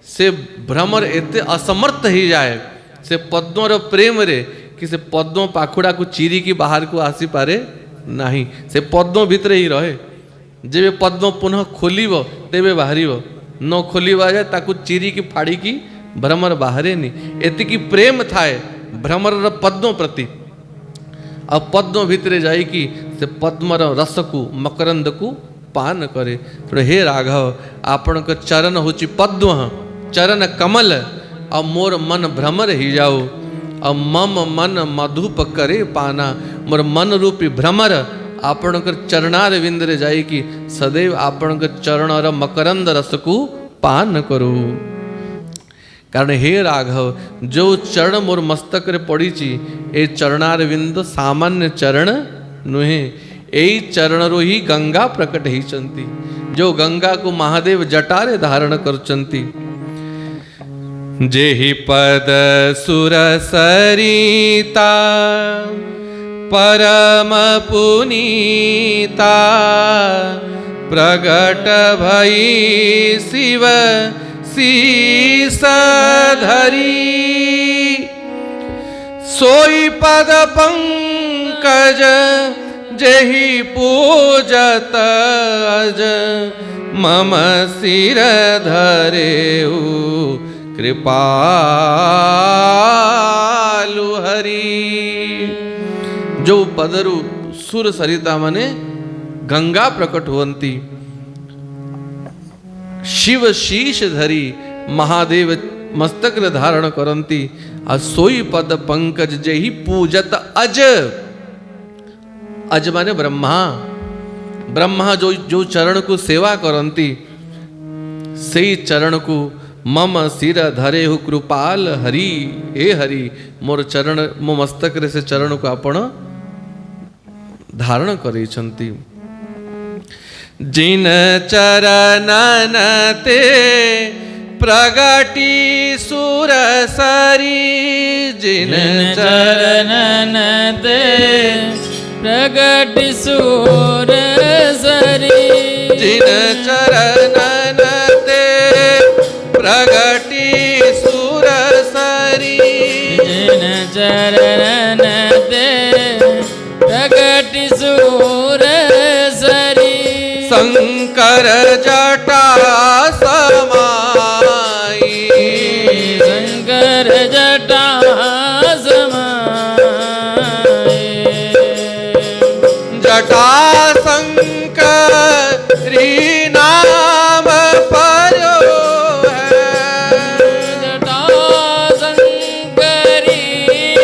से भ्रमर एते असमर्थ ही जाए से पद्मर प्रेम रे कि से पद्म पाखुड़ा को चिरी की बाहर को आसी पारे नहीं, से पद्म भितरे ही रहे। जेबे पद्म पुनः खोलिबो तेबे बाहरिबो, न खोलिबा जाए ताकू चिरी की फाड़ी की भ्रमर बाहरे नहीं। एतिकी प्रेम थाए भ्रमर पद्म प्रति। अब पद्म भितरे जाई कि से पद्मर रस को मकरंद को पान करे। तो हे राघव आपण को चरण होची पद्म, चरण कमल अब मोर मन भ्रम रही जाओ, अब मम मन मधुप करे पाना, मोर मन रूपी भ्रमर आपणकर चरणार विंदरे जाए कि सदैव आपणकर चरणर मकरंद रस को पान करू। कारण हे राघव जो चरण मोर मस्तक रे पड़ीची ए चरणार विंद सामान्य चरण नुहे, एई चरण रो ही गंगा प्रकट ही चंती, जो गंगा को महादेव जटारे धारण करचंती। जेहि पद सुर सरिता परम पुनीता, प्रगट भई शिव शीस धरी, सोई पद पंकज जेहि पूजत अज, मम सिर धरेउ कृपालु हरि। जो पदरु सुर सरिता मने गंगा प्रकट हुवंती, शिव शीश धरी महादेव मस्तक धारण करंती, आ सोई पद पंकज जेहि पूजत अज। अज माने ब्रह्मा, ब्रह्मा जो चरण को सेवा करंती, से चरण को मम सिर धरे हु कृपाल हरि। हे हरि मोर चरण मो मस्तक रे से चरण को आपण धारण करिसंती। जिन चरणन ते प्रगटी सुर सरी, जिन चरणन ते प्रगटी सुर सरी, जिन चरणन ते प्रगटी सुर सरी, जिन चरणन ते प्रगटी सुर सरी, शंकर जटा समाई, शंकर जटा समाई, जटा शंकरी नाम पर्यो है, जटा शंकरी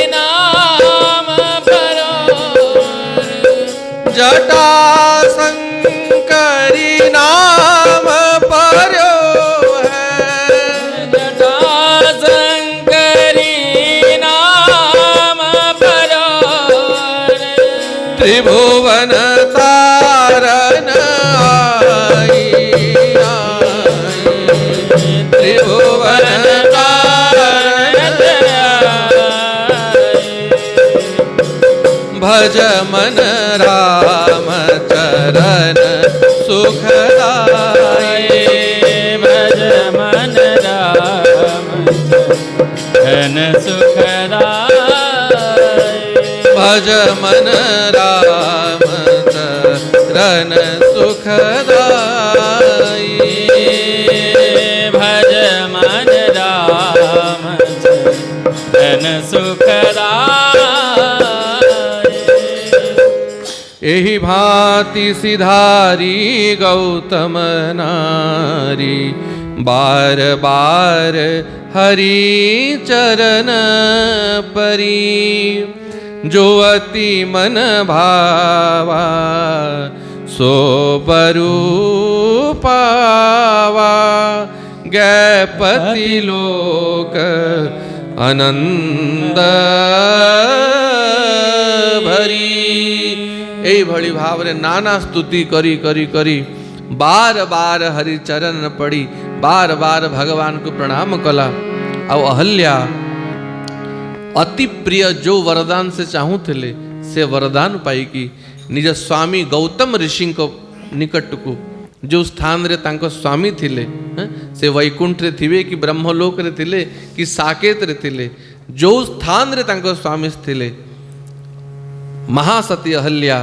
नाम पर्यो, जटा शंकरी नाम पर्यो है, जटा शंकरी नाम पर्यो, त्रिभुवन तारन आई, त्रिभुवन तारन भज मन राम चरण सुखदाई, भज मन राम चरण सुखदाई, भज मन राम चरण सुखदाई, भज मन राम चरण सुखदाई। एहि भांति सिधारी गौतम नारी, बार बार हरि चरण परी, जो अति मन भावा सो बरु पावा, गैपति लोक आनंद भरी। एई भली भाव रे नाना स्तुति करी करी करी बार बार हरि चरण पड़ी, बार बार भगवान को प्रणाम कला। और अहल्या अति प्रिय जो वरदान से चाहू थे से वरदान पाई कि निज स्वामी गौतम ऋषि को निकट को जो स्थान रे तांको स्वामी थिले, से वैकुंठ रे थिवे कि ब्रह्मलोक रे थिले कि साकेत रे थिले, जो स्थान रे तांको स्वामी थिले महासती अहल्या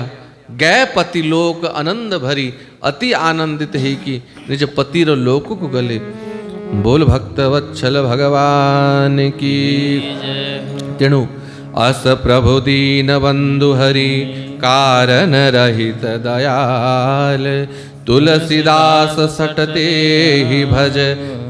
गैपति लोक आनंद भरी अति आनंदित है कि निज पतिर लोक को गले। बोल भक्त वत्सल भगवान की। तेणु अस प्रभु दीन बंधु हरि कारण रहित दयाल, तुलसीदास सटते ही भज